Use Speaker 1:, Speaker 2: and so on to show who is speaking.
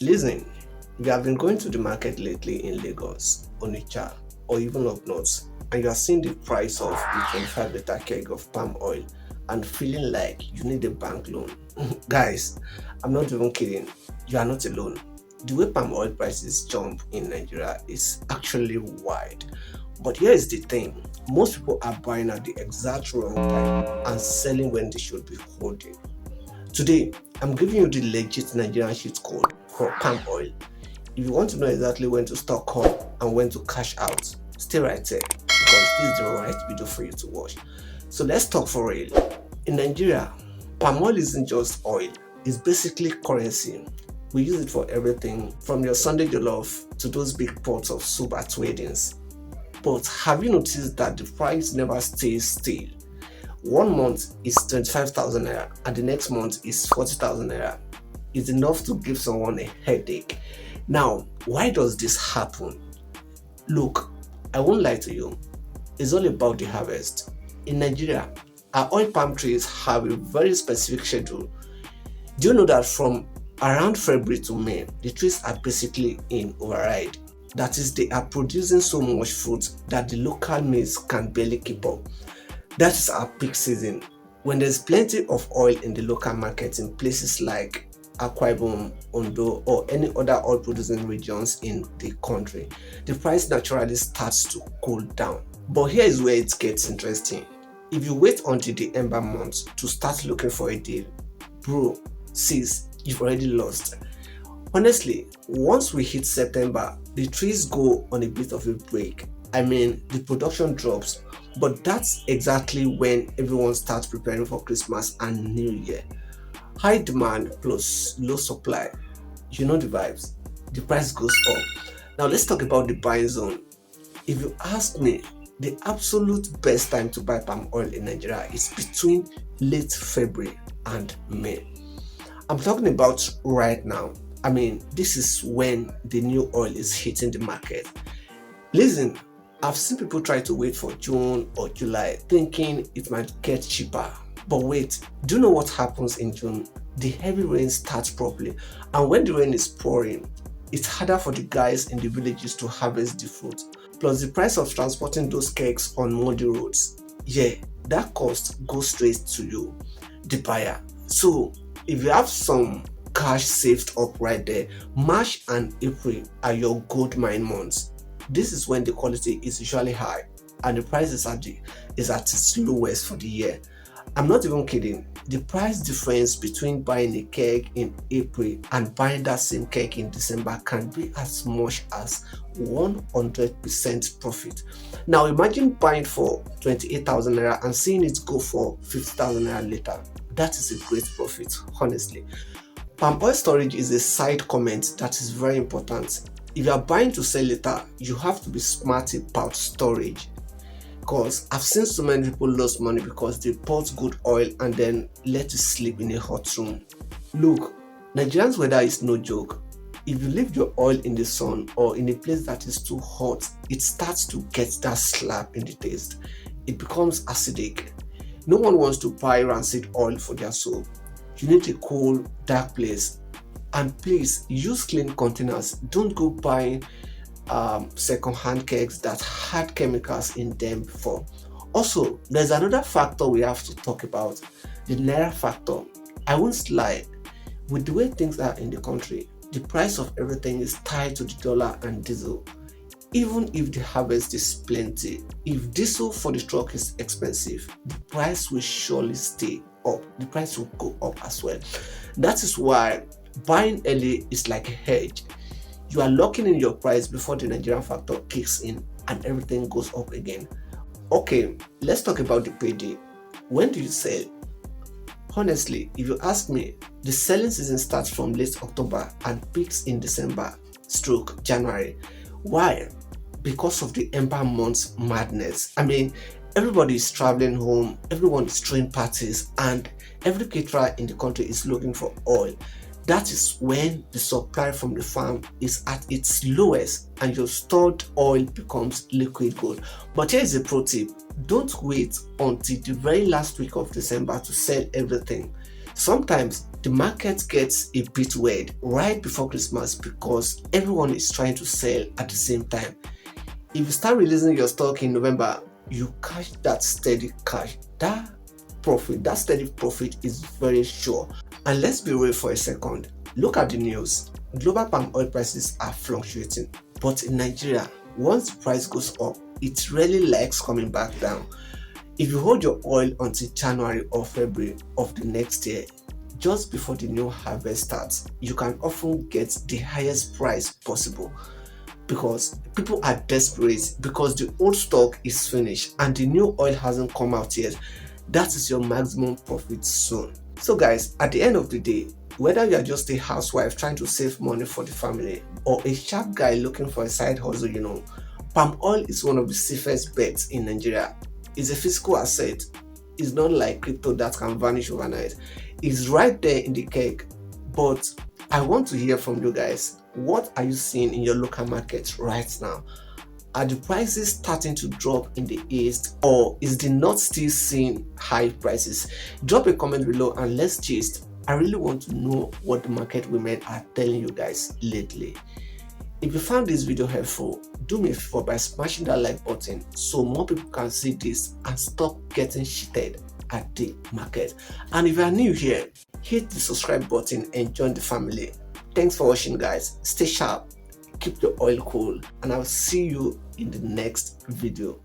Speaker 1: Listen, you have been going to the market lately in Lagos, Onitsha, or even up north, and you are seeing the price of the 25-liter keg of palm oil and feeling like you need a bank loan. Guys, I'm not even kidding. You are not alone. The way palm oil prices jump in Nigeria is actually wide. But here is the thing, most people are buying at the exact wrong time and selling when they should be holding. Today, I'm giving you the legit Nigerian cheat code for palm oil. If you want to know exactly when to stock up and when to cash out, stay right there because this is the right video for you to watch. So let's talk for real. In Nigeria, palm oil isn't just oil, it's basically currency. We use it for everything from your Sunday jollof to those big pots of soup at weddings. But have you noticed that the price never stays still? One month is 25,000 naira and the next month is 40,000 naira. It's enough to give someone a headache. Now, why does this happen? Look, I won't lie to you. It's all about the harvest. In Nigeria, our oil palm trees have a very specific schedule. Do you know that from around February to May, the trees are basically in override? That is, they are producing so much fruit that the local maize can barely keep up. That is our peak season, when there's plenty of oil in the local market in places like Akwa Ibom, Ondo, or any other oil producing regions in the country. The price naturally starts to cool down. But here is where it gets interesting. If you wait until the ember month to start looking for a deal, bro, sis, you've already lost. Honestly, once we hit September, the trees go on a bit of a break. I mean, the production drops, but that's exactly when everyone starts preparing for Christmas and New Year. High demand plus low supply. You know the vibes. The price goes up. Now let's talk about the buying zone. If you ask me, the absolute best time to buy palm oil in Nigeria is between late February and May. I'm talking about right now. I mean, this is when the new oil is hitting the market. Listen, I've seen people try to wait for June or July thinking it might get cheaper. But wait, do you know what happens in June? The heavy rain starts properly, and when the rain is pouring, it's harder for the guys in the villages to harvest the fruit. Plus, the price of transporting those cakes on muddy roads, yeah, that cost goes straight to you, the buyer. So, if you have some cash saved up right there, March and April are your gold mine months. This is when the quality is usually high and the price is at its lowest for the year. I'm not even kidding. The price difference between buying a keg in April and buying that same keg in December can be as much as 100% profit. Now imagine buying for 28,000 naira and seeing it go for 50,000 naira later. That is a great profit, honestly. Palm oil storage is a side comment that is very important. If you are buying to sell later, you have to be smart about storage. Because I've seen so many people lose money because they bought good oil and then let it sleep in a hot room. Look, Nigerians weather is no joke. If you leave your oil in the sun or in a place that is too hot, it starts to get that slap in the taste. It becomes acidic. No one wants to buy rancid oil for their soap. You need a cool, dark place. And please use clean containers. Don't go buying second-hand kegs that had chemicals in them before. Also, there's another factor we have to talk about, the naira factor. I won't lie, with the way things are in the country, the price of everything is tied to the dollar and diesel. Even if the harvest is plenty, if diesel for the truck is expensive, the price will surely stay up. The price will go up as well. That is why buying early is like a hedge. You are locking in your price before the Nigerian factor kicks in and everything goes up again. Okay, let's talk about the payday. When do you sell? Honestly, if you ask me, the selling season starts from late October and peaks in December stroke January. Why? Because of the ember months madness. I mean, everybody is traveling home, everyone is throwing parties, and every caterer in the country is looking for oil. That is when the supply from the farm is at its lowest and your stored oil becomes liquid gold. But here is a pro tip. Don't wait until the very last week of December to sell everything. Sometimes the market gets a bit weird right before Christmas because everyone is trying to sell at the same time. If you start releasing your stock in November, you catch that steady cash. That steady profit is very sure. And let's be real for a second. Look at the news. Global palm oil prices are fluctuating, but in Nigeria, once the price goes up, it really likes coming back down. If you hold your oil until January or February of the next year, just before the new harvest starts, you can often get the highest price possible because people are desperate because the old stock is finished and the new oil hasn't come out yet. That is your maximum profit zone. So guys, at the end of the day, whether you are just a housewife trying to save money for the family or a sharp guy looking for a side hustle, palm oil is one of the safest bets in Nigeria. It's a physical asset. It's not like crypto that can vanish overnight. It's right there in the cake. But I want to hear from you guys. What are you seeing in your local market right now? Are the prices starting to drop in the east, or is the north still seeing high prices? Drop a comment below and let's gist. I really want to know what the market women are telling you guys lately. If you found this video helpful, do me a favor by smashing that like button so more people can see this and stop getting cheated at the market. And if you are new here, hit the subscribe button and join the family. Thanks for watching guys. Stay sharp, keep your oil cool, and I'll see you in the next video.